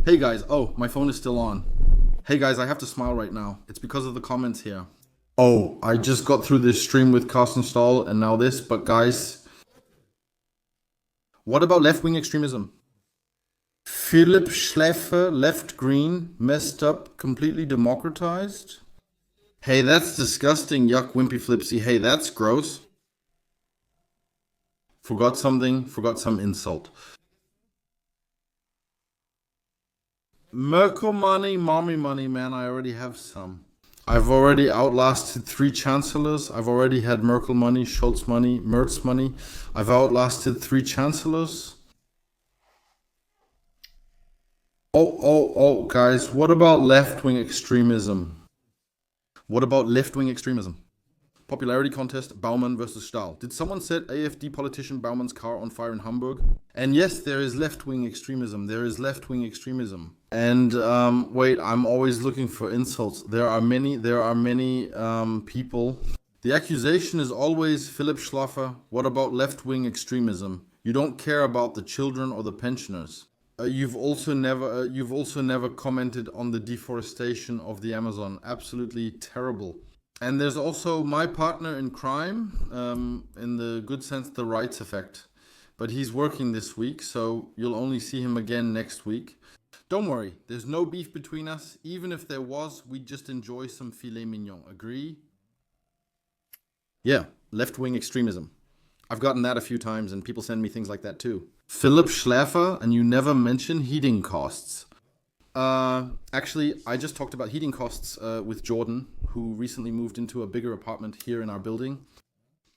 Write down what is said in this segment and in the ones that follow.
Hey guys, oh, my phone is still on. Hey guys, I have to smile right now. It's because of the comments here. Oh, I just got through this stream with Carsten Stahl and now this, but guys, what about left-wing extremism? Philip Schleffer, left green, messed up, completely democratized? Hey, that's disgusting, yuck, wimpy flipsy. Hey, that's gross. Forgot something, forgot some insult. Merkel money, mommy money, man, I already have some. I've already outlasted 3 chancellors. I've already had Merkel money, Scholz money, Merz money. I've outlasted 3 chancellors. Oh, guys, what about left-wing extremism? What about left-wing extremism? Popularity contest, Baumann versus Stahl. Did someone set AfD politician Baumann's car on fire in Hamburg? And yes, there is left-wing extremism. There is left-wing extremism. And wait, I'm always looking for insults. There are many people. The accusation is always Philip Schlaffer. What about left-wing extremism? You don't care about the children or the pensioners. You've also never commented on the deforestation of the Amazon. Absolutely terrible. And there's also my partner in crime, in the good sense, the rights effect. But he's working this week, so you'll only see him again next week. Don't worry, there's no beef between us. Even if there was, we'd just enjoy some filet mignon. Agree? Yeah, left-wing extremism. I've gotten that a few times, and people send me things like that too. Philip Schlaffer, and you never mention heating costs. Actually, I just talked about heating costs with Jordan, who recently moved into a bigger apartment here in our building.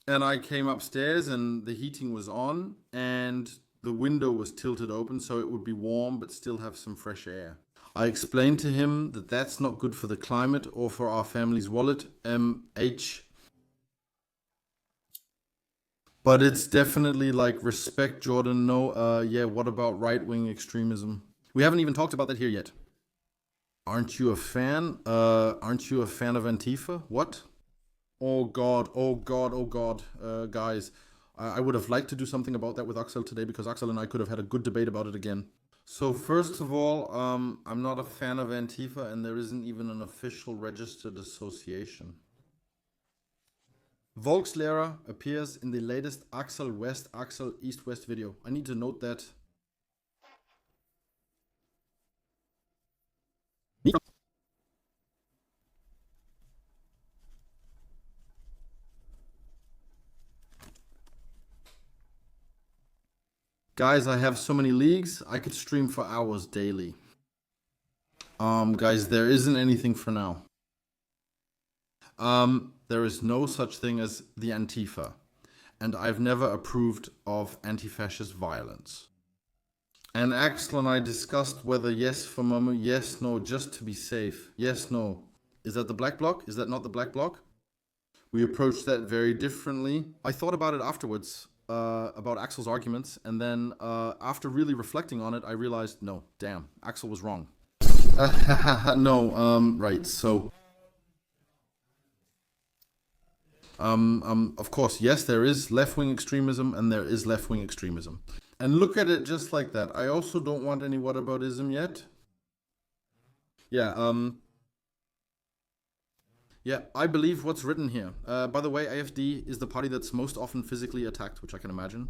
And I came upstairs and the heating was on and the window was tilted open so it would be warm but still have some fresh air. I explained to him that that's not good for the climate or for our family's wallet, MH. But it's definitely like respect, Jordan. No, yeah, what about right-wing extremism? We haven't even talked about that here yet. Aren't you a fan? Aren't you a fan of Antifa? What? Oh God, guys. I would have liked to do something about that with Axel today because Axel and I could have had a good debate about it again. So first of all, I'm not a fan of Antifa and there isn't even an official registered association. Volkslehrer appears in the latest Axel West, Axel East-West video. I need to note that. Guys, I have so many leagues, I could stream for hours daily. Guys, there isn't anything for now. There is no such thing as the Antifa. And I've never approved of anti-fascist violence. And Axel and I discussed whether yes for Momo, yes, no, just to be safe. Yes, no. Is that the black bloc? Is that not the black bloc? We approached that very differently. I thought about it afterwards, about Axel's arguments, and then after really reflecting on it, I realized, no, damn, Axel was wrong. No, right, so... of course, yes, there is left-wing extremism, and there is left-wing extremism. And look at it just like that. I also don't want any whataboutism yet. Yeah, yeah, I believe what's written here. By the way, AfD is the party that's most often physically attacked, which I can imagine.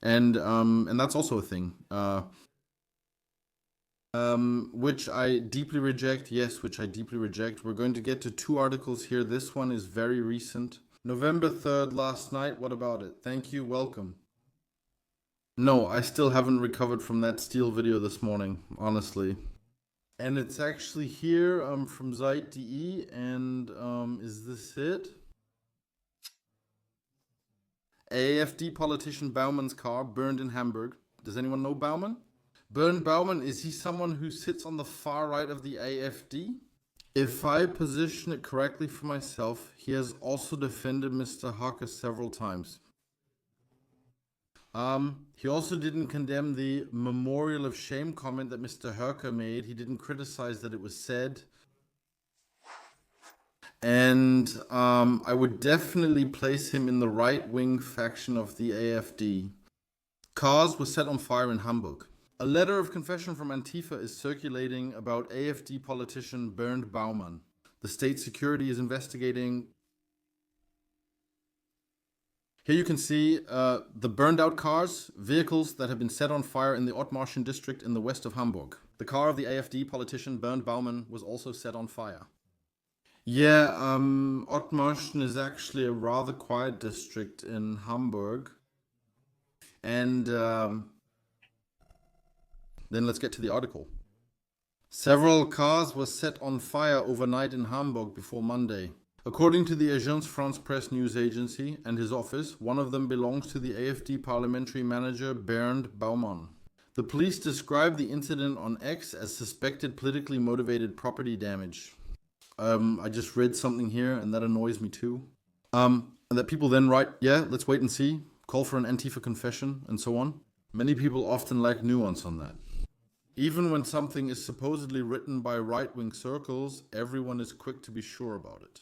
And that's also a thing. Which I deeply reject. Yes, which I deeply reject. We're going to get to 2 articles here. This one is very recent. November 3rd, last night. What about it? Thank you. Welcome. No, I still haven't recovered from that steel video this morning, honestly. And it's actually here from Zeit.de, and is this it? AfD politician Baumann's car burned in Hamburg. Does anyone know Baumann? Bernd Baumann, is he someone who sits on the far right of the AfD? If I position it correctly for myself, he has also defended Mr. Hake several times. He also didn't condemn the memorial of shame comment that Mr. Hake made. He didn't criticize that it was said. And I would definitely place him in the right-wing faction of the AfD. Cars were set on fire in Hamburg. A letter of confession from Antifa is circulating about AfD politician Bernd Baumann. The state security is investigating. Here you can see the burned out cars, vehicles that have been set on fire in the Ottmarschen district in the west of Hamburg. The car of the AfD politician Bernd Baumann was also set on fire. Yeah, Ottmarschen is actually a rather quiet district in Hamburg. And then let's get to the article. Several cars were set on fire overnight in Hamburg before Monday. According to the Agence France Presse news agency and his office, one of them belongs to the AfD parliamentary manager Bernd Baumann. The police described the incident on X as suspected politically motivated property damage. I just read something here and that annoys me too. And that people then write, yeah, let's wait and see, call for an Antifa confession and so on. Many people often lack nuance on that. Even when something is supposedly written by right-wing circles, everyone is quick to be sure about it.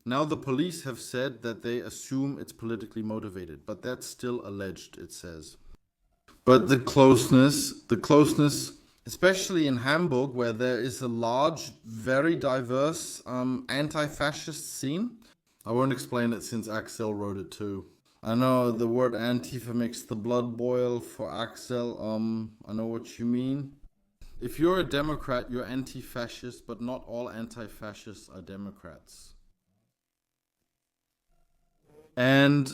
Now the police have said that they assume it's politically motivated, but that's still alleged, it says. But the closeness, especially in Hamburg, where there is a large, very diverse anti-fascist scene. I won't explain it since Axel wrote it too. I know the word Antifa makes the blood boil for Axel. I know what you mean. If you're a Democrat, you're anti-fascist, but not all anti-fascists are Democrats. And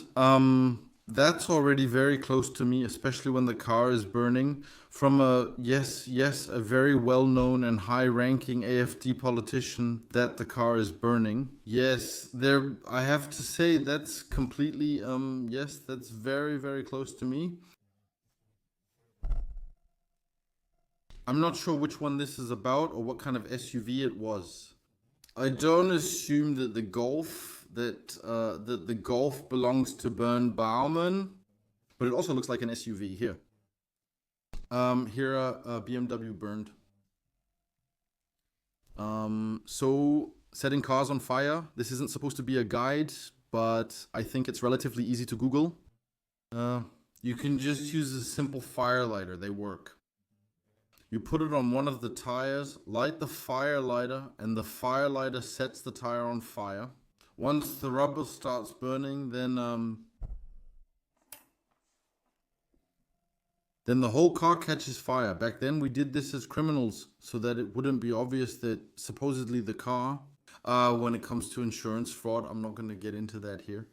that's already very close to me, especially when the car is burning. From a very well-known and high-ranking AfD politician that the car is burning. Yes, I have to say that's completely, that's very, very close to me. I'm not sure which one this is about or what kind of SUV it was. I don't assume that the Golf the Golf belongs to Bernd Baumann, but it also looks like an SUV here. Here a BMW burned. So setting cars on fire. This isn't supposed to be a guide, but I think it's relatively easy to Google. You can just use a simple fire lighter. They work. You put it on one of the tires, light the fire lighter, and the fire lighter sets the tire on fire. Once the rubber starts burning, then the whole car catches fire. Back then we did this as criminals so that it wouldn't be obvious that supposedly the car, when it comes to insurance fraud, I'm not going to get into that here.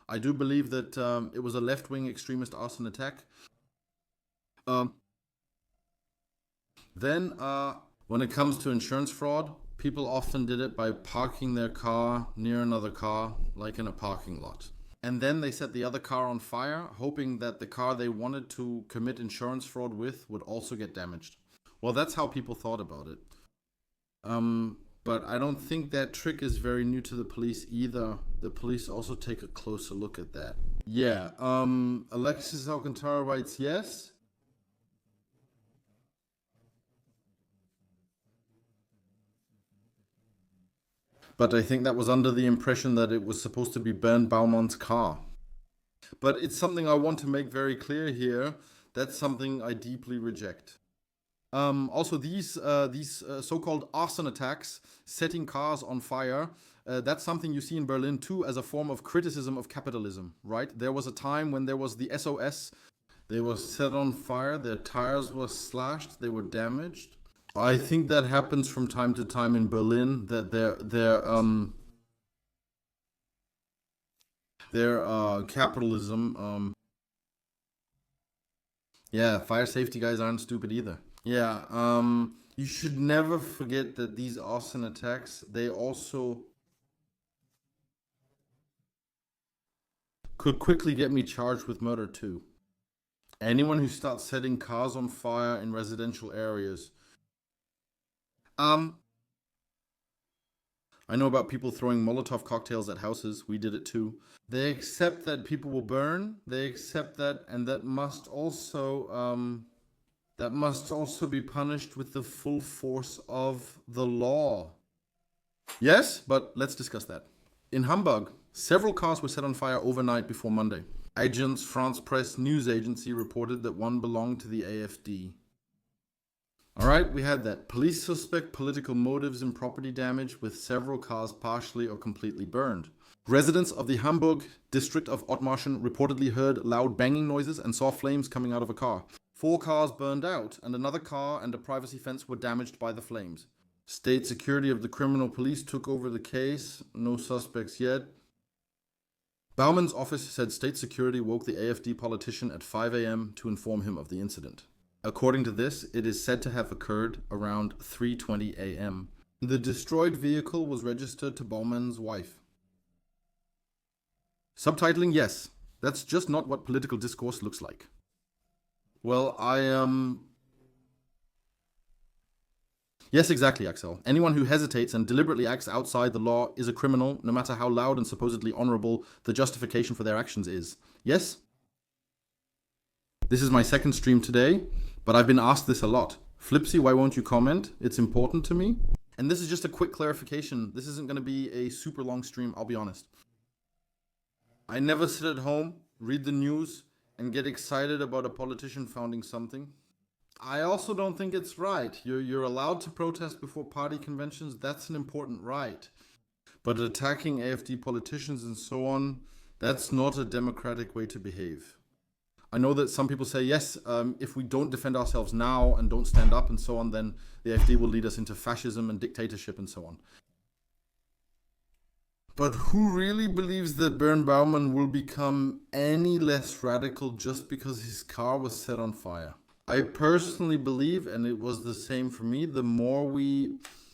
I do believe that it was a left-wing extremist arson attack. Then when it comes to insurance fraud, people often did it by parking their car near another car, like in a parking lot. And then they set the other car on fire, hoping that the car they wanted to commit insurance fraud with would also get damaged. Well, that's how people thought about it. But I don't think that trick is very new to the police either. The police also take a closer look at that. Yeah, Alexis Alcantara writes yes. But I think that was under the impression that it was supposed to be Bernd Baumann's car. But it's something I want to make very clear here. That's something I deeply reject. Also, these so-called arson attacks, setting cars on fire, that's something you see in Berlin too as a form of criticism of capitalism, right? There was a time when there was the SOS. They were set on fire, their tires were slashed, they were damaged. I think that happens from time to time in Berlin, that their capitalism, fire safety guys aren't stupid either. Yeah, you should never forget that these arson attacks, they also could quickly get me charged with murder too. Anyone who starts setting cars on fire in residential areas. I know about people throwing Molotov cocktails at houses. We did it too. They accept that people will burn. They accept that, and that must also be punished with the full force of the law. Yes, but let's discuss that. In Hamburg, several cars were set on fire overnight before Monday. Agence France Presse news agency reported that one belonged to the AfD. Alright, we had that. Police suspect political motives in property damage with several cars partially or completely burned. Residents of the Hamburg district of Ottmarschen reportedly heard loud banging noises and saw flames coming out of a car. 4 cars burned out, and another car and a privacy fence were damaged by the flames. State security of the criminal police took over the case. No suspects yet. Bauman's office said state security woke the AfD politician at 5 a.m. to inform him of the incident. According to this, it is said to have occurred around 3:20 a.m. The destroyed vehicle was registered to Bauman's wife. Subtitling, yes. That's just not what political discourse looks like. Well, Yes, exactly, Axel. Anyone who hesitates and deliberately acts outside the law is a criminal, no matter how loud and supposedly honorable the justification for their actions is. Yes? This is my second stream today, but I've been asked this a lot. Flipsy, why won't you comment? It's important to me. And this is just a quick clarification. This isn't going to be a super long stream, I'll be honest. I never sit at home, read the news, and get excited about a politician founding something. I also don't think it's right. You're allowed to protest before party conventions. That's an important right. But attacking AfD politicians and so on, that's not a democratic way to behave. I know that some people say, yes, if we don't defend ourselves now and don't stand up and so on, then the AfD will lead us into fascism and dictatorship and so on. But who really believes that Bernd Baumann will become any less radical just because his car was set on fire? I personally believe, and it was the same for me,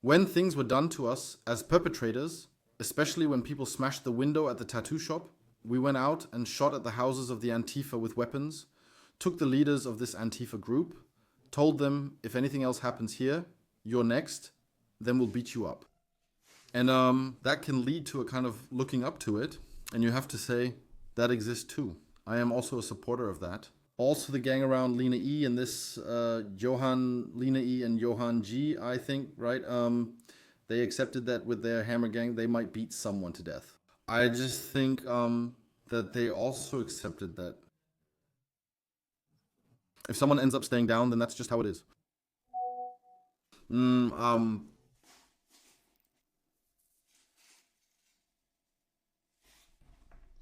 when things were done to us as perpetrators, especially when people smashed the window at the tattoo shop, we went out and shot at the houses of the Antifa with weapons, took the leaders of this Antifa group, told them, if anything else happens here, you're next, then we'll beat you up. And that can lead to a kind of looking up to it, and you have to say, that exists too. I am also a supporter of that. Also the gang around Lena E and this Lena E and Johann G, I think, right? They accepted that with their hammer gang, they might beat someone to death. I just think that they also accepted that. If someone ends up staying down, then that's just how it is.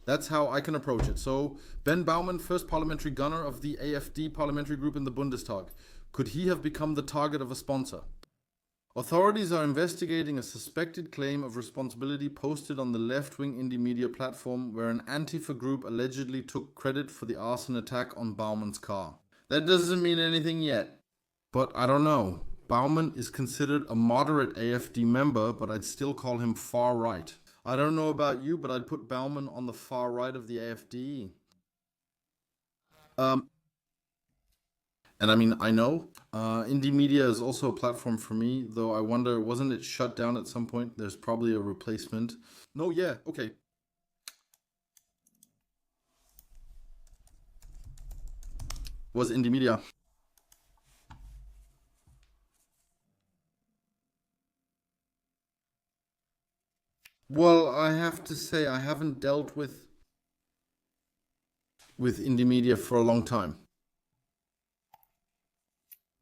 That's how I can approach it. So, Ben Baumann, first parliamentary gunner of the AfD parliamentary group in the Bundestag. Could he have become the target of a sponsor? Authorities are investigating a suspected claim of responsibility posted on the left-wing indie media platform where an Antifa group allegedly took credit for the arson attack on Baumann's car. That doesn't mean anything yet. But I don't know. Baumann is considered a moderate AfD member, but I'd still call him far right. I don't know about you, but I'd put Baumann on the far right of the AfD. And I mean, I know. Indie media is also a platform for me, though I wonder, wasn't it shut down at some point? There's probably a replacement. No, yeah, okay. Was indie media. Well, I have to say I haven't dealt with indie media for a long time.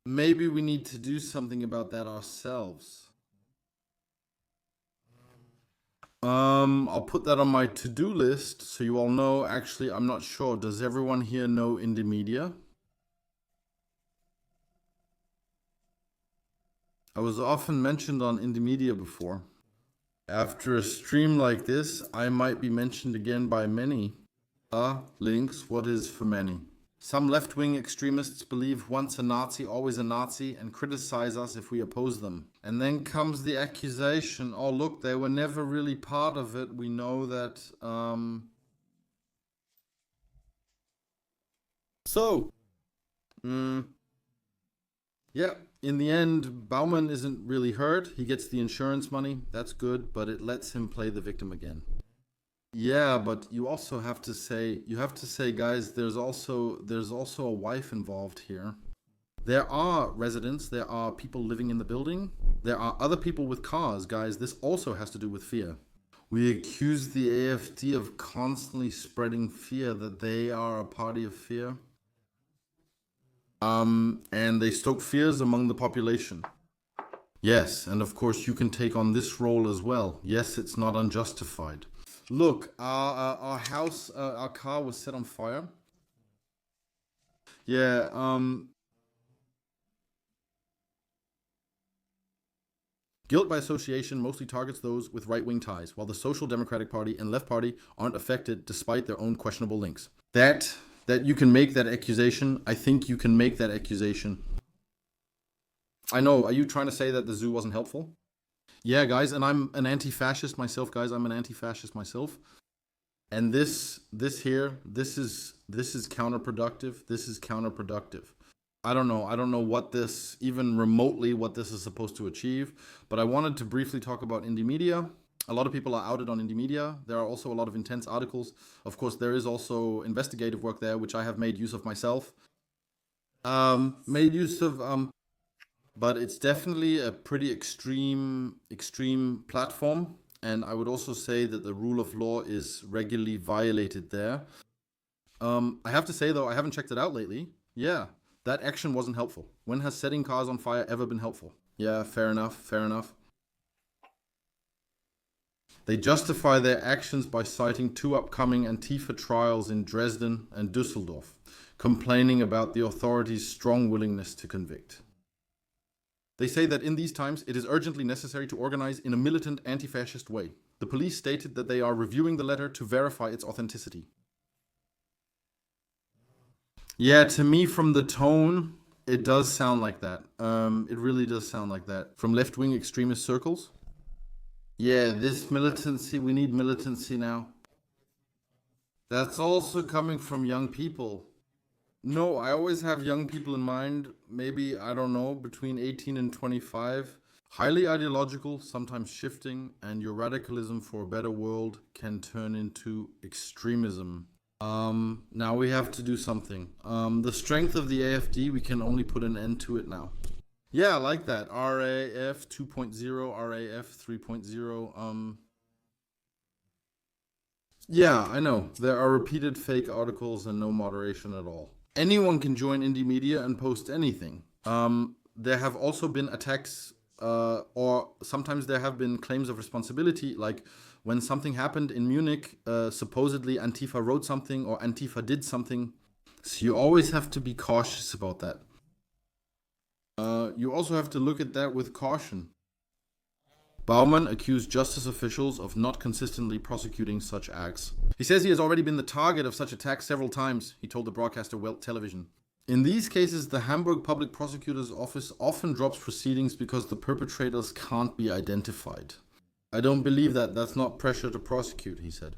Maybe we need to do something about that ourselves. I'll put that on my to-do list so you all know. Actually, I'm not sure. Does everyone here know indie media? I was often mentioned on indie media before. After a stream like this, I might be mentioned again by many. Links, what is for many? Some left-wing extremists believe once a Nazi, always a Nazi, and criticize us if we oppose them. And then comes the accusation, oh look, they were never really part of it. We know that, yeah, in the end, Baumann isn't really hurt. He gets the insurance money. That's good, but it lets him play the victim again. Yeah, but you also have to say, guys, there's also a wife involved here. There are residents, there are people living in the building, there are other people with cars, guys. This also has to do with fear. We accuse the AfD of constantly spreading fear, that they are a party of fear. And they stoke fears among the population. Yes, and of course you can take on this role as well. Yes, it's not unjustified. Look, our house, our car was set on fire. Yeah, guilt by association mostly targets those with right-wing ties, while the Social Democratic Party and Left Party aren't affected despite their own questionable links. That you can make that accusation. I think you can make that accusation. I know. Are you trying to say that the zoo wasn't helpful? Yeah, guys, and I'm an anti-fascist myself, guys. I'm an anti-fascist myself. And this is counterproductive. This is counterproductive. I don't know. I don't know what this, even remotely, what this is supposed to achieve. But I wanted to briefly talk about indie media. A lot of people are outed on indie media. There are also a lot of intense articles. Of course, there is also investigative work there, which I have made use of myself. Made use of, but it's definitely a pretty extreme platform. And I would also say that the rule of law is regularly violated there. I have to say though, I haven't checked it out lately. Yeah, that action wasn't helpful. When has setting cars on fire ever been helpful? Yeah, fair enough, fair enough. They justify their actions by citing two upcoming Antifa trials in Dresden and Düsseldorf, complaining about the authorities' strong willingness to convict. They say that in these times it is urgently necessary to organize in a militant anti-fascist way. The police stated that they are reviewing the letter to verify its authenticity. Yeah, to me, from the tone, it does sound like that. It really does sound like that. From left-wing extremist circles. Yeah, this militancy, we need militancy now. That's also coming from young people. No, I always have young people in mind, maybe, I don't know, between 18 and 25. Highly ideological, sometimes shifting, and your radicalism for a better world can turn into extremism. Now we have to do something. The strength of the AfD, we can only put an end to it now. Yeah, I like that. RAF 2.0, RAF 3.0. Yeah, I know. There are repeated fake articles and no moderation at all. Anyone can join indie media and post anything. There have also been attacks, or sometimes there have been claims of responsibility, like when something happened in Munich, supposedly Antifa wrote something or Antifa did something. So you always have to be cautious about that. You also have to look at that with caution. Baumann accused justice officials of not consistently prosecuting such acts. He says he has already been the target of such attacks several times, he told the broadcaster Welt Television. In these cases, the Hamburg Public Prosecutor's Office often drops proceedings because the perpetrators can't be identified. I don't believe that. That's not pressure to prosecute, he said.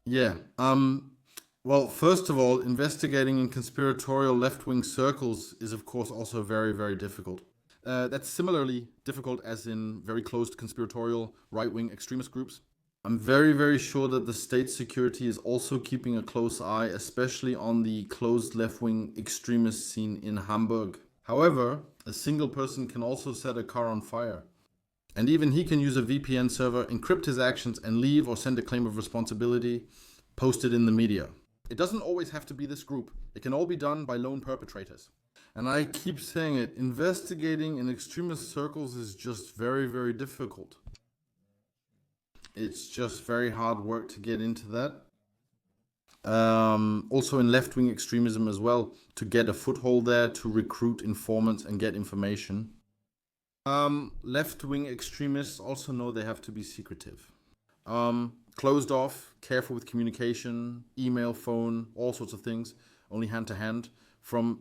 Yeah. Well, first of all, investigating in conspiratorial left-wing circles is, of course, also very, very difficult. That's similarly difficult as in very closed conspiratorial right-wing extremist groups. I'm very, very sure that the state security is also keeping a close eye, especially on the closed left-wing extremist scene in Hamburg. However, a single person can also set a car on fire. And even he can use a VPN server, encrypt his actions, and leave or send a claim of responsibility posted in the media. It doesn't always have to be this group. It can all be done by lone perpetrators. And I keep saying it, investigating in extremist circles is just very, very difficult. It's just very hard work to get into that. Also in left-wing extremism as well, to get a foothold there, to recruit informants and get information. Left-wing extremists also know they have to be secretive. Closed off, careful with communication, email, phone, all sorts of things, only hand to hand, from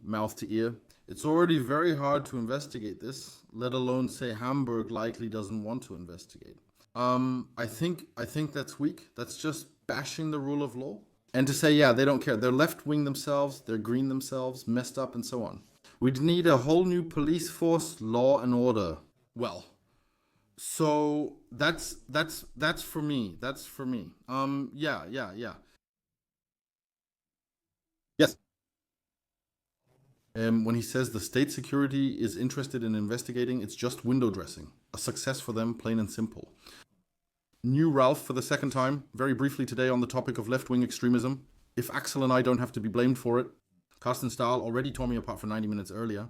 mouth to ear. It's already very hard to investigate this, let alone say Hamburg likely doesn't want to investigate. I think that's weak. That's just bashing the rule of law. And to say, yeah, they don't care. They're left-wing themselves, they're green themselves, messed up, and so on. We'd need a whole new police force, law and order. Well, so that's for me. That's for me. Yeah. Yes. When he says the state security is interested in investigating, it's just window dressing. A success for them, plain and simple. New Ralph for the second time, very briefly today on the topic of left-wing extremism. If Axel and I don't have to be blamed for it. Carsten Stahl already tore me apart for 90 minutes earlier.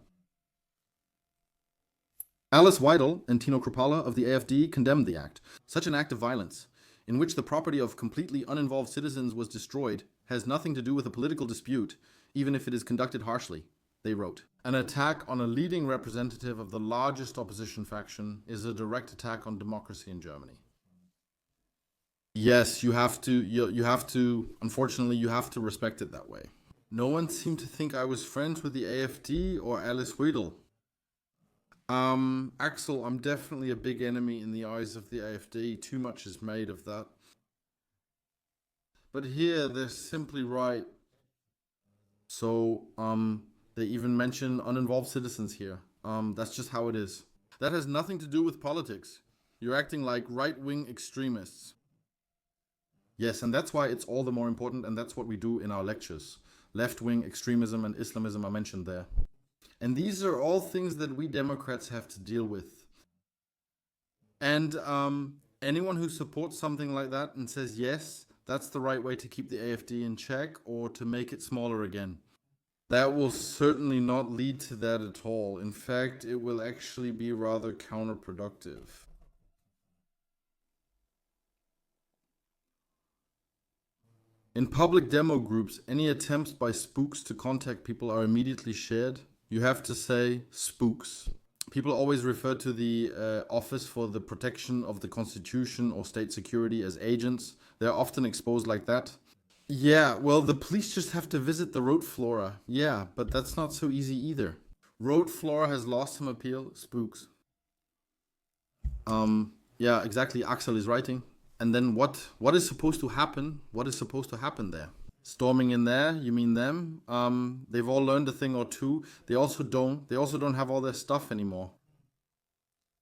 Alice Weidel and Tino Kruppala of the AfD condemned the act. Such an act of violence, in which the property of completely uninvolved citizens was destroyed, has nothing to do with a political dispute, even if it is conducted harshly, they wrote. An attack on a leading representative of the largest opposition faction is a direct attack on democracy in Germany. Yes, you have to, unfortunately, you have to respect it that way. No one seemed to think I was friends with the AfD or Alice Weidel. Axel, I'm definitely a big enemy in the eyes of the AfD. Too much is made of that. But here, they're simply right. So, they even mention uninvolved citizens here. That's just how it is. That has nothing to do with politics. You're acting like right-wing extremists. Yes, and that's why it's all the more important, and that's what we do in our lectures. Left-wing extremism and Islamism are mentioned there. And these are all things that we Democrats have to deal with. And anyone who supports something like that and says, yes, that's the right way to keep the AfD in check or to make it smaller again, that will certainly not lead to that at all. In fact, it will actually be rather counterproductive. In public demo groups, any attempts by spooks to contact people are immediately shared. You have to say spooks. People always refer to the Office for the Protection of the Constitution or State Security as agents. They're often exposed like that. Yeah, well, the police just have to visit the road flora. Yeah, but that's not so easy either. Road flora has lost some appeal. Spooks. Yeah, exactly. Axel is writing. And then what is supposed to happen? What is supposed to happen there? Storming in there, you mean them? They've all learned a thing or two. They also don't have all their stuff anymore.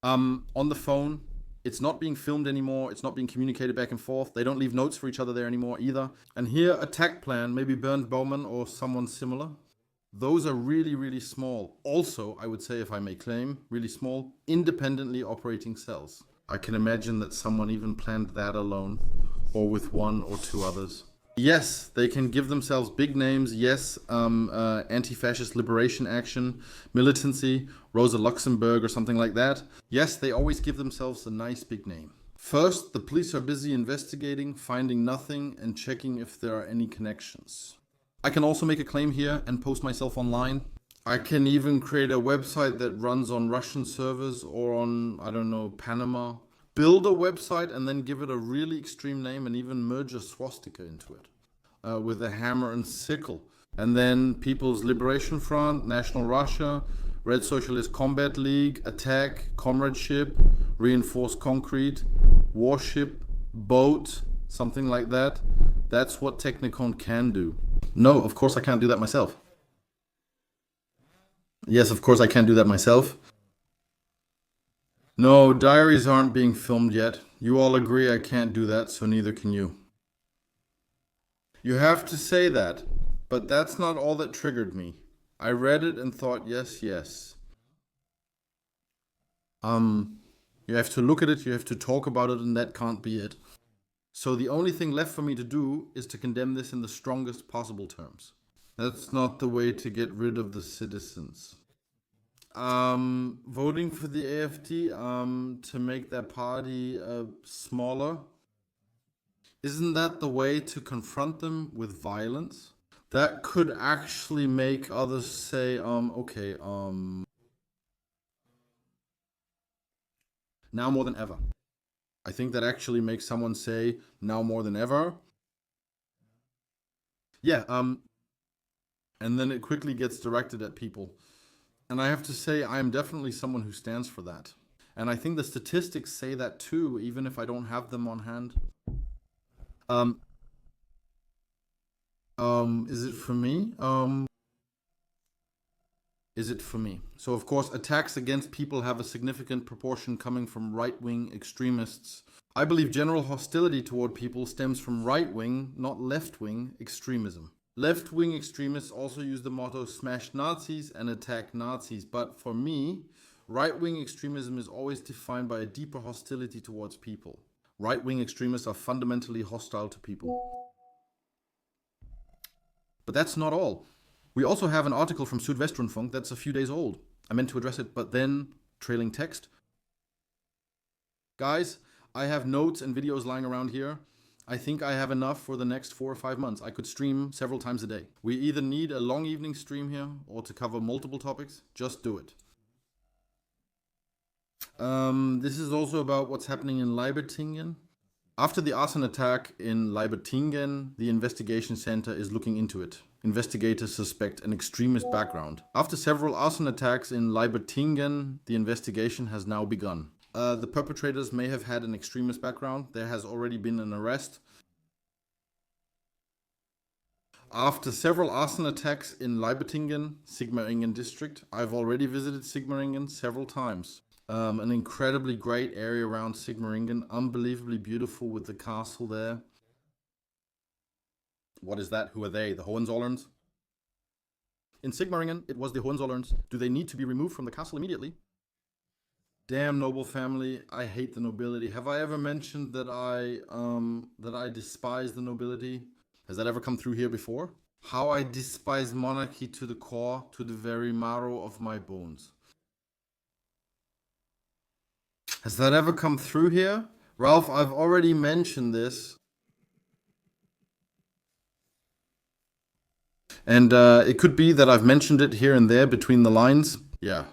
On the phone, it's not being filmed anymore. It's not being communicated back and forth. They don't leave notes for each other there anymore either. And here, attack plan, maybe Bernd Baumann or someone similar. Those are really, really small. Also, I would say, if I may claim, really small, independently operating cells. I can imagine that someone even planned that alone, or with one or two others. Yes, they can give themselves big names. Yes, Anti-Fascist Liberation Action, Militancy, Rosa Luxemburg or something like that. Yes, they always give themselves a nice big name. First, the police are busy investigating, finding nothing, and checking if there are any connections. I can also make a claim here and post myself online. I can even create a website that runs on Russian servers or on, I don't know, Panama. Build a website and then give it a really extreme name and even merge a swastika into it with a hammer and sickle. And then People's Liberation Front, National Russia, Red Socialist Combat League, Attack, Comradeship, Reinforced Concrete, Warship, Boat, something like that. That's what Technicon can do. No, of course I can't do that myself. Yes, of course I can't do that myself. No, diaries aren't being filmed yet. You all agree I can't do that, so neither can you. You have to say that, but that's not all that triggered me. I read it and thought, yes, yes. You have to look at it, you have to talk about it, and that can't be it. So the only thing left for me to do is to condemn this in the strongest possible terms. That's not the way to get rid of the citizens. Voting for the AfD to make their party smaller. Isn't that the way to confront them with violence? That could actually make others say, okay, now more than ever. I think that actually makes someone say, now more than ever. Yeah, and then it quickly gets directed at people. And I have to say, I am definitely someone who stands for that. And I think the statistics say that too, even if I don't have them on hand. Is it for me? Is it for me? So, of course, attacks against people have a significant proportion coming from right-wing extremists. I believe general hostility toward people stems from right-wing, not left-wing, extremism. Left-wing extremists also use the motto smash Nazis and attack Nazis, but for me, right-wing extremism is always defined by a deeper hostility towards people. Right-wing extremists are fundamentally hostile to people. But that's not all. We also have an article from Südwestrundfunk that's a few days old. I meant to address it, but then trailing text. Guys, I have notes and videos lying around here. I think I have enough for the next 4 or 5 months. I could stream several times a day. We either need a long evening stream here or to cover multiple topics. Just do it. This is also about what's happening in Libertingen. After the arson attack in Libertingen, the investigation center is looking into it. Investigators suspect an extremist background. After several arson attacks in Libertingen, the investigation has now begun. The perpetrators may have had an extremist background. There has already been an arrest. After several arson attacks in Libertingen, Sigmaringen district, I've already visited Sigmaringen several times. An incredibly great area around Sigmaringen, unbelievably beautiful with the castle there. What is that? Who are they? The Hohenzollerns? In Sigmaringen, it was the Hohenzollerns. Do they need to be removed from the castle immediately? Damn noble family, I hate the nobility. Have I ever mentioned that I despise the nobility? Has that ever come through here before? How I despise monarchy to the core, to the very marrow of my bones. Has that ever come through here? Ralph, I've already mentioned this. And it could be that I've mentioned it here and there between the lines. Yeah,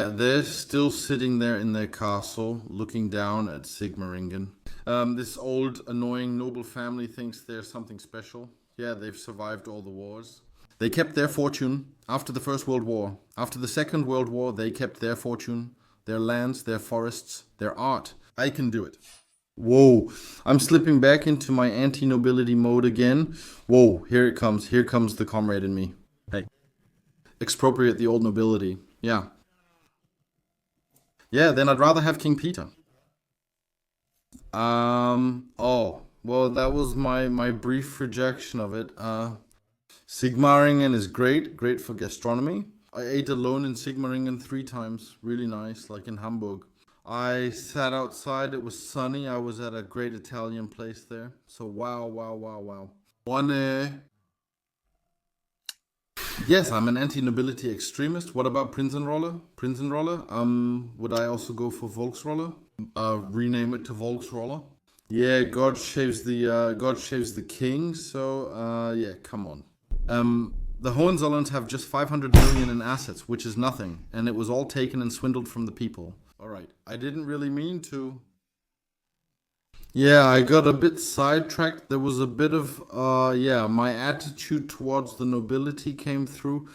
they're still sitting there in their castle, looking down at Sigmaringen. This old, annoying noble family thinks they're something special. Yeah, they've survived all the wars. They kept their fortune after the First World War. After the Second World War, they kept their fortune, their lands, their forests, their art. I can do it. Whoa, I'm slipping back into my anti-nobility mode again. Whoa, here it comes. Here comes the comrade in me. Hey. Expropriate the old nobility. Yeah. Yeah, then I'd rather have King Peter. Oh, well, that was my brief rejection of it. Sigmaringen is great for gastronomy. I ate alone in Sigmaringen 3 times. Really nice, like in Hamburg. I sat outside, it was sunny. I was at a great Italian place there. So wow. One, yes, I'm an anti-nobility extremist. What about Prinzenrolle? Would I also go for Volksrolle? Rename it to Volksrolle? Yeah, God shaves the king. So yeah, come on. The Hohenzollerns have just 500 million in assets, which is nothing, and it was all taken and swindled from the people. All right, I didn't really mean to. Yeah, I got a bit sidetracked. There was a bit of, my attitude towards the nobility came through.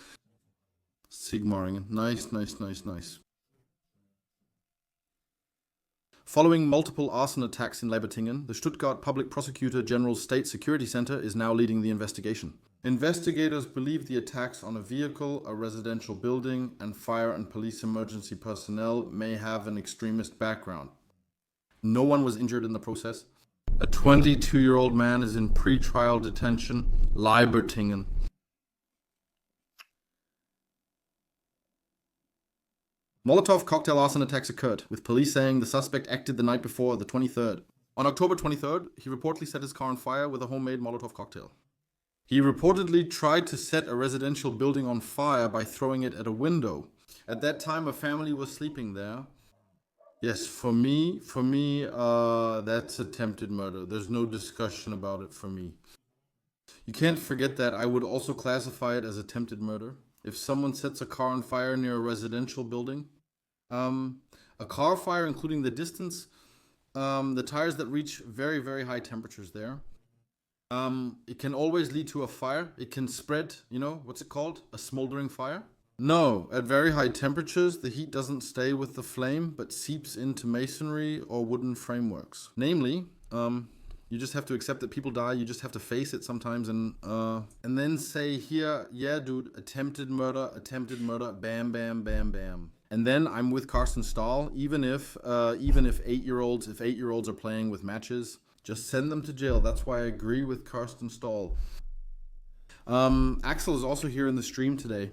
Sigmaringen. Nice. Following multiple arson attacks in Libertingen, the Stuttgart Public Prosecutor General's State Security Center is now leading the investigation. Investigators believe the attacks on a vehicle, a residential building, and fire and police emergency personnel may have an extremist background. No one was injured in the process. A 22-year-old man is in pre-trial detention, Libertingen. Molotov cocktail arson attacks occurred, with police saying the suspect acted the night before, the 23rd. On October 23rd, he reportedly set his car on fire with a homemade Molotov cocktail. He reportedly tried to set a residential building on fire by throwing it at a window. At that time, a family was sleeping there. Yes, for me, that's attempted murder. There's no discussion about it for me. You can't forget that. I would also classify it as attempted murder. If someone sets a car on fire near a residential building, a car fire, including the distance, the tires that reach very, very high temperatures there, it can always lead to a fire. It can spread, what's it called? A smoldering fire? No, at very high temperatures, the heat doesn't stay with the flame, but seeps into masonry or wooden frameworks. Namely, you just have to accept that people die. You just have to face it sometimes and then say here, yeah, dude, attempted murder, bam, bam, bam, bam. And then I'm with Carsten Stahl, even if 8-year-olds are playing with matches, just send them to jail. That's why I agree with Carsten Stahl. Axel is also here in the stream today.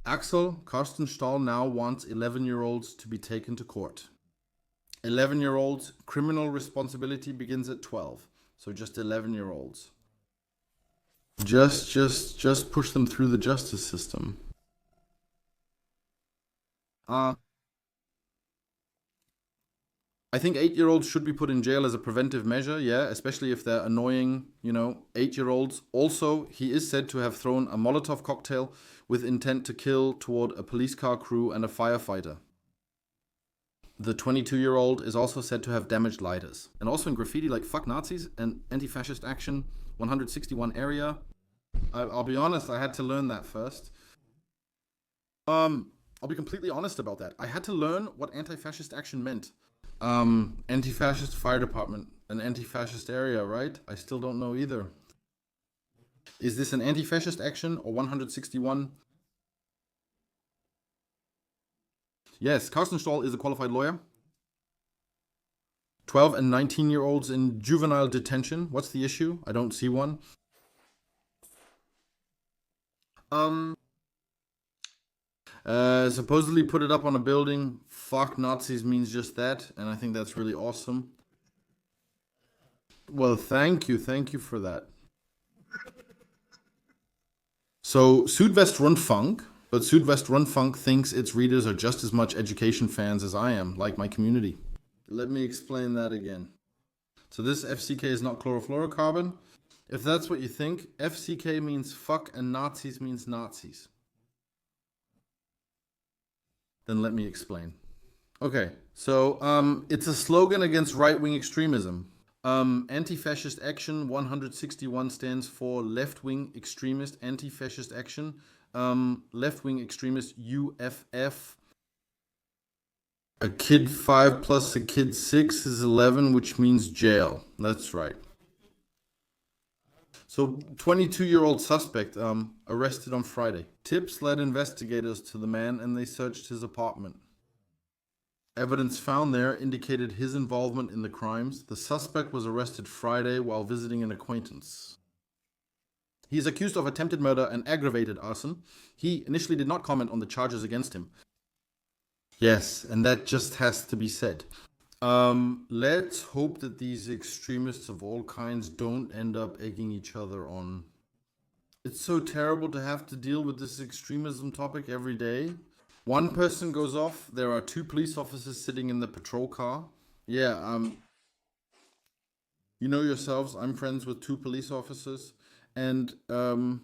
Axel, Carsten Stahl now wants 11-year-olds to be taken to court. 11-year-olds, criminal responsibility begins at 12. So just 11-year-olds. Just push them through the justice system. I think 8-year-olds should be put in jail as a preventive measure, yeah, especially if they're annoying, 8-year-olds. Also, he is said to have thrown a Molotov cocktail with intent to kill toward a police car crew and a firefighter. The 22-year-old is also said to have damaged lighters. And also in graffiti like fuck Nazis and anti-fascist action 161 area. I'll be honest, I had to learn that first. I'll be completely honest about that. I had to learn what anti-fascist action meant. Anti-fascist fire department, an anti-fascist area, right? I still don't know either. Is this an anti-fascist action or 161? Yes, Carsten Stoll is a qualified lawyer. 12 and 19-year-olds in juvenile detention. What's the issue? I don't see one. Supposedly put it up on a building. Fuck Nazis means just that, and I think that's really awesome. Well, thank you for that. So, Südwestrundfunk, but Südwestrundfunk thinks its readers are just as much education fans as I am, like my community. Let me explain that again. So this FCK is not chlorofluorocarbon. If that's what you think, FCK means fuck and Nazis means Nazis. Then let me explain. Okay, so it's a slogan against right-wing extremism. Anti-fascist action 161 stands for left-wing extremist anti-fascist action. Left-wing extremist UFF. A kid 5 plus a kid 6 is 11, which means jail. That's right. So 22-year-old suspect arrested on Friday. Tips led investigators to the man and they searched his apartment. Evidence found there indicated his involvement in the crimes. The suspect was arrested Friday while visiting an acquaintance. He is accused of attempted murder and aggravated arson. He initially did not comment on the charges against him. Yes, and that just has to be said. Let's hope that these extremists of all kinds don't end up egging each other on. It's so terrible to have to deal with this extremism topic every day. One person goes off, there are 2 police officers sitting in the patrol car. Yeah, you know yourselves, I'm friends with 2 police officers. And you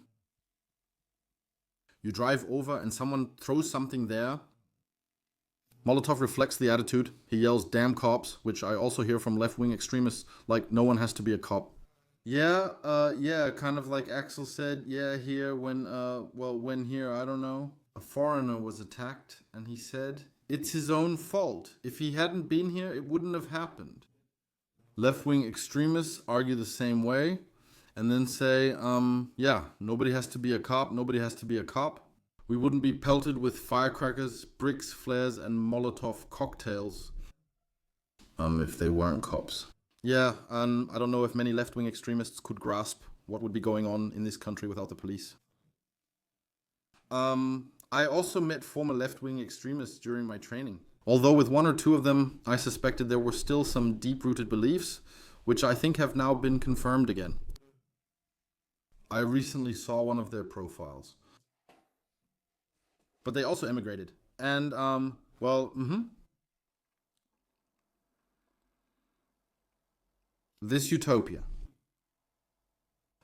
drive over and someone throws something there. Molotov reflects the attitude. He yells, damn cops, which I also hear from left-wing extremists, like no one has to be a cop. Yeah, kind of like Axel said, here, when here, I don't know. A foreigner was attacked, and he said, it's his own fault. If he hadn't been here, it wouldn't have happened. Left-wing extremists argue the same way, and then say, nobody has to be a cop, nobody has to be a cop. We wouldn't be pelted with firecrackers, bricks, flares, and Molotov cocktails if they weren't cops. Yeah, and I don't know if many left-wing extremists could grasp what would be going on in this country without the police. I also met former left-wing extremists during my training. Although with 1 or 2 of them, I suspected there were still some deep-rooted beliefs, which I think have now been confirmed again. I recently saw one of their profiles. But they also emigrated. And, This utopia.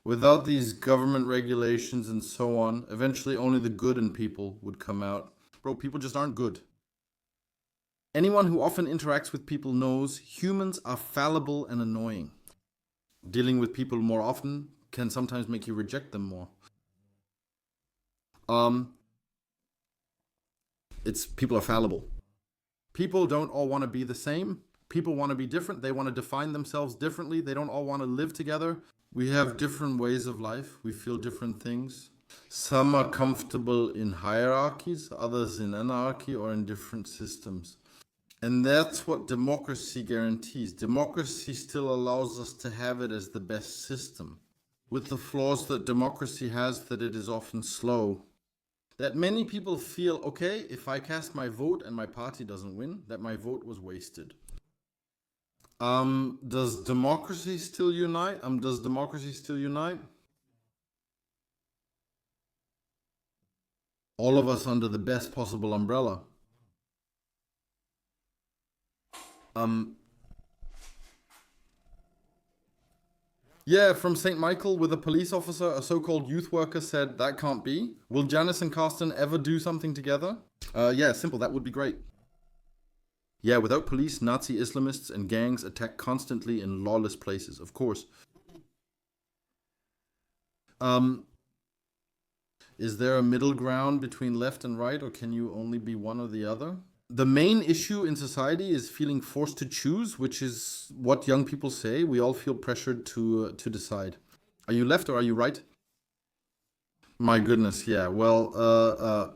Without these government regulations and so on, eventually only the good in people would come out. Bro, people just aren't good. Anyone who often interacts with people knows humans are fallible and annoying. Dealing with people more often can sometimes make you reject them more. People are fallible. People don't all want to be the same. People want to be different. They want to define themselves differently. They don't all want to live together. We have different ways of life. We feel different things. Some are comfortable in hierarchies, others in anarchy or in different systems. And that's what democracy guarantees. Democracy still allows us to have it as the best system. With the flaws that democracy has, that it is often slow. That many people feel, okay, if I cast my vote and my party doesn't win, that my vote was wasted. Does democracy still unite? Does democracy still unite? All of us under the best possible umbrella. Um, yeah, from St. Michael with a police officer, a so-called youth worker said that can't be. Will Janice and Carsten ever do something together? Yeah, simple, that would be great. Yeah, without police, Nazi Islamists and gangs attack constantly in lawless places, of course. Is there a middle ground between left and right, or can you only be one or the other? The main issue in society is feeling forced to choose, which is what young people say. We all feel pressured to decide. Are you left or are you right? My goodness, yeah. Well,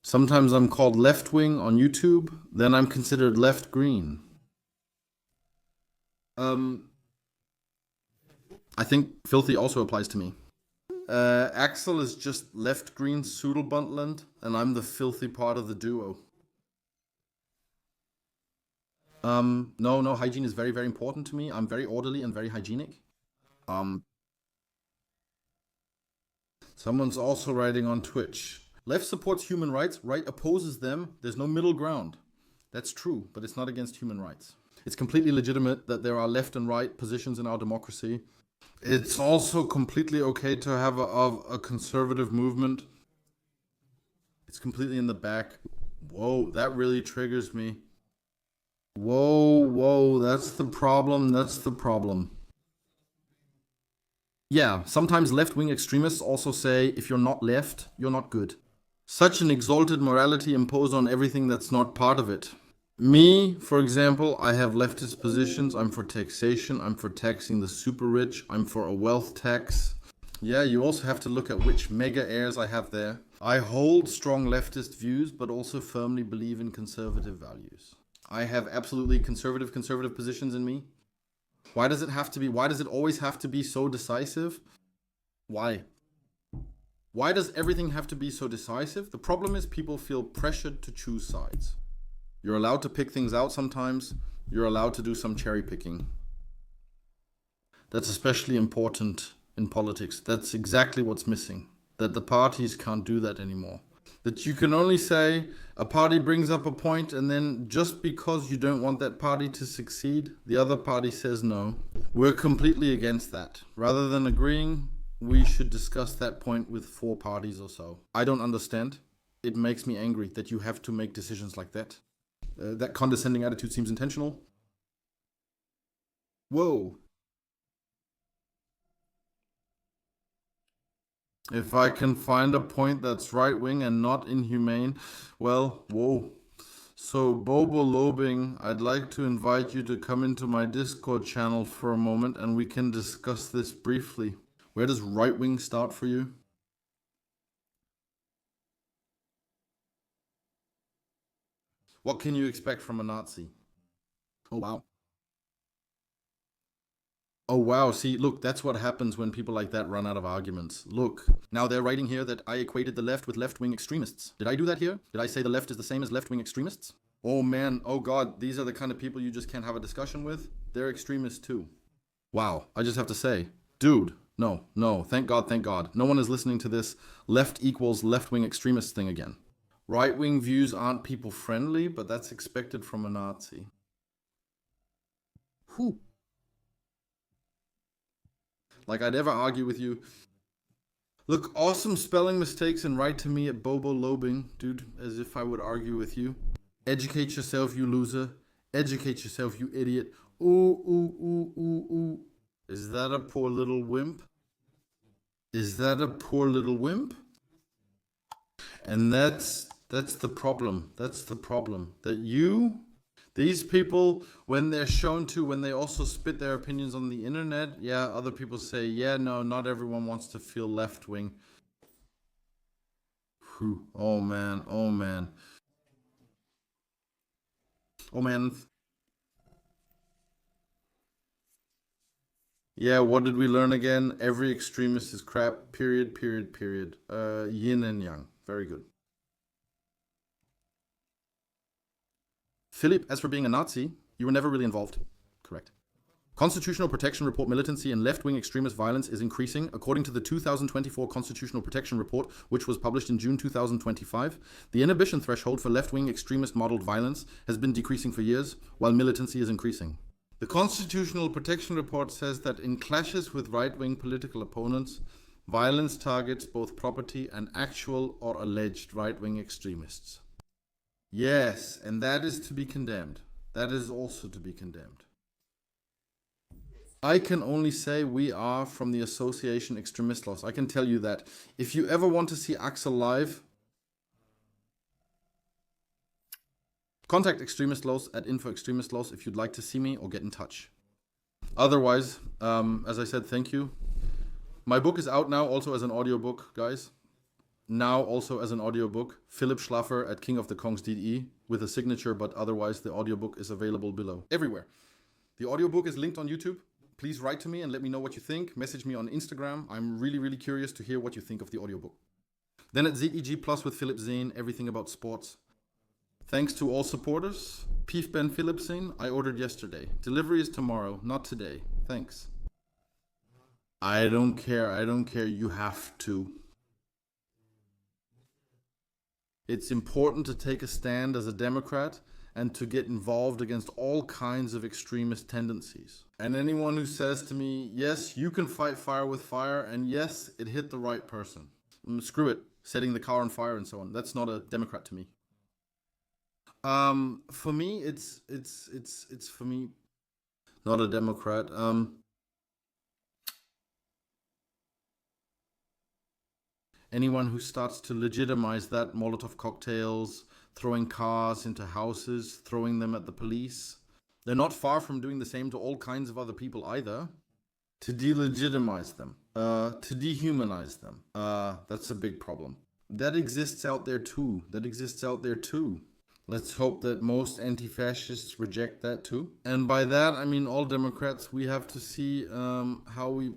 sometimes I'm called left wing on YouTube. Then I'm considered left green. I think filthy also applies to me. Axel is just left green Sudelbundland, and I'm the filthy part of the duo. No, hygiene is very, very important to me. I'm very orderly and very hygienic. Um, Someone's also writing on Twitch. Left supports human rights, right opposes them. There's no middle ground. That's true, but it's not against human rights. It's completely legitimate that there are left and right positions in our democracy. It's also completely okay to have a conservative movement. It's completely in the back. Whoa, that really triggers me. Whoa, that's the problem. That's the problem. Yeah, sometimes left wing extremists also say if you're not left, you're not good. Such an exalted morality imposed on everything that's not part of it. Me, for example, I have leftist positions. I'm for taxation. I'm for taxing the super rich. I'm for a wealth tax. Yeah, you also have to look at which mega heirs I have there. I hold strong leftist views, but also firmly believe in conservative values. I have absolutely conservative positions in me. Why does it always have to be so decisive? Why? Why does everything have to be so decisive? The problem is people feel pressured to choose sides. You're allowed to pick things out sometimes. You're allowed to do some cherry picking. That's especially important in politics. That's exactly what's missing. That the parties can't do that anymore. That you can only say a party brings up a point, and then just because you don't want that party to succeed, the other party says no. We're completely against that. Rather than agreeing, we should discuss that point with 4 parties or so. I don't understand. It makes me angry that you have to make decisions like that. That condescending attitude seems intentional. Whoa. If I can find a point that's right wing and not inhumane, well, whoa. So, Bobo Lobing, I'd like to invite you to come into my Discord channel for a moment and we can discuss this briefly. Where does right wing start for you? What can you expect from a Nazi? Oh, wow. Oh, wow. See, look, that's what happens when people like that run out of arguments. Look, now they're writing here that I equated the left with left-wing extremists. Did I do that here? Did I say the left is the same as left-wing extremists? Oh, man. Oh, God. These are the kind of people you just can't have a discussion with. They're extremists, too. Wow. I just have to say, dude, no. Thank God, thank God. No one is listening to this left equals left-wing extremist thing again. Right-wing views aren't people-friendly, but that's expected from a Nazi. Whew. Like I'd ever argue with you. Look, awesome spelling mistakes and write to me at Bobo Lobing, dude, as if I would argue with you. Educate yourself, you loser. Educate yourself, you idiot. Ooh. Is that a poor little wimp? Is that a poor little wimp? And that's the problem. That's the problem. That these people, when they're shown to, when they also spit their opinions on the internet, yeah, other people say, yeah, no, not everyone wants to feel left wing. Oh man. Oh man. Yeah, what did we learn again? Every extremist is crap. Period. Yin and yang. Very good. Philip, as for being a Nazi, you were never really involved. Correct. Constitutional protection report militancy and left-wing extremist violence is increasing. According to the 2024 Constitutional Protection Report, which was published in June 2025, the inhibition threshold for left-wing extremist modeled violence has been decreasing for years, while militancy is increasing. The Constitutional Protection Report says that in clashes with right-wing political opponents, violence targets both property and actual or alleged right-wing extremists. Yes, and that is to be condemned. That is also to be condemned. I can only say we are from the association Extremist Laws. I can tell you that. If you ever want to see Axel live, contact Extremist Laws at Info Extremist Laws if you'd like to see me or get in touch. Otherwise, as I said, thank you. My book is out now also as an audiobook, guys. Now also as an audiobook. Philipp Schlaffer at kingofthekongs.de with a signature, but otherwise the audiobook is available below. Everywhere. The audiobook is linked on YouTube. Please write to me and let me know what you think. Message me on Instagram. I'm really, really curious to hear what you think of the audiobook. Then at ZEG Plus with Philipp Zehn, everything about sports. Thanks to all supporters. Pief Ben Philipp Zehn, I ordered yesterday. Delivery is tomorrow, not today. Thanks. I don't care. I don't care. You have to. It's important to take a stand as a Democrat and to get involved against all kinds of extremist tendencies. And anyone who says to me, yes, you can fight fire with fire, and yes, it hit the right person. Screw it, setting the car on fire and so on. That's not a Democrat to me. For me, it's for me, not a Democrat. Anyone who starts to legitimize that, Molotov cocktails, throwing cars into houses, throwing them at the police. They're not far from doing the same to all kinds of other people either. To delegitimize them, to dehumanize them. That's a big problem. That exists out there too. Let's hope that most anti-fascists reject that too. And by that, I mean all Democrats, we have to see how we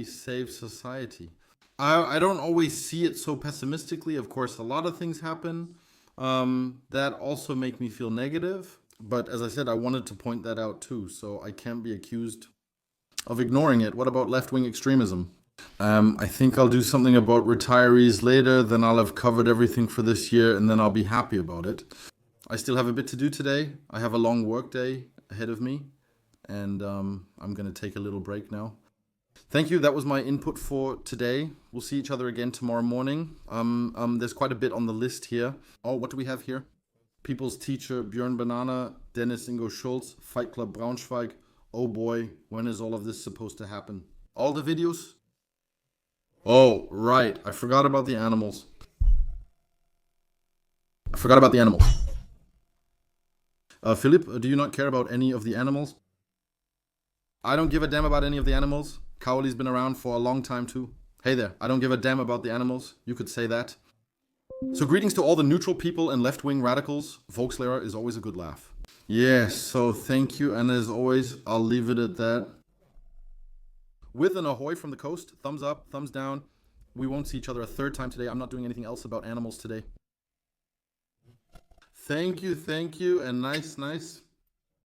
save society. I don't always see it so pessimistically. Of course, a lot of things happen that also make me feel negative. But as I said, I wanted to point that out too, so I can't be accused of ignoring it. What about left-wing extremism? I think I'll do something about retirees later, then I'll have covered everything for this year, and then I'll be happy about it. I still have a bit to do today. I have a long work day ahead of me, and I'm going to take a little break now. Thank you. That was my input for today. We'll see each other again tomorrow morning. There's quite a bit on the list here. Oh, what do we have here? People's Teacher, Björn Banana, Dennis Ingo Schulz, Fight Club Braunschweig. Oh boy, when is all of this supposed to happen? All the videos? Oh, right. I forgot about the animals. Philip, do you not care about any of the animals? I don't give a damn about any of the animals. Cowley's been around for a long time too. Hey there, I don't give a damn about the animals. You could say that. So greetings to all the neutral people and left-wing radicals. Volkslehrer is always a good laugh. Yes, so thank you, and as always, I'll leave it at that. With an ahoy from the coast, thumbs up, thumbs down. We won't see each other a third time today. I'm not doing anything else about animals today. Thank you, and nice.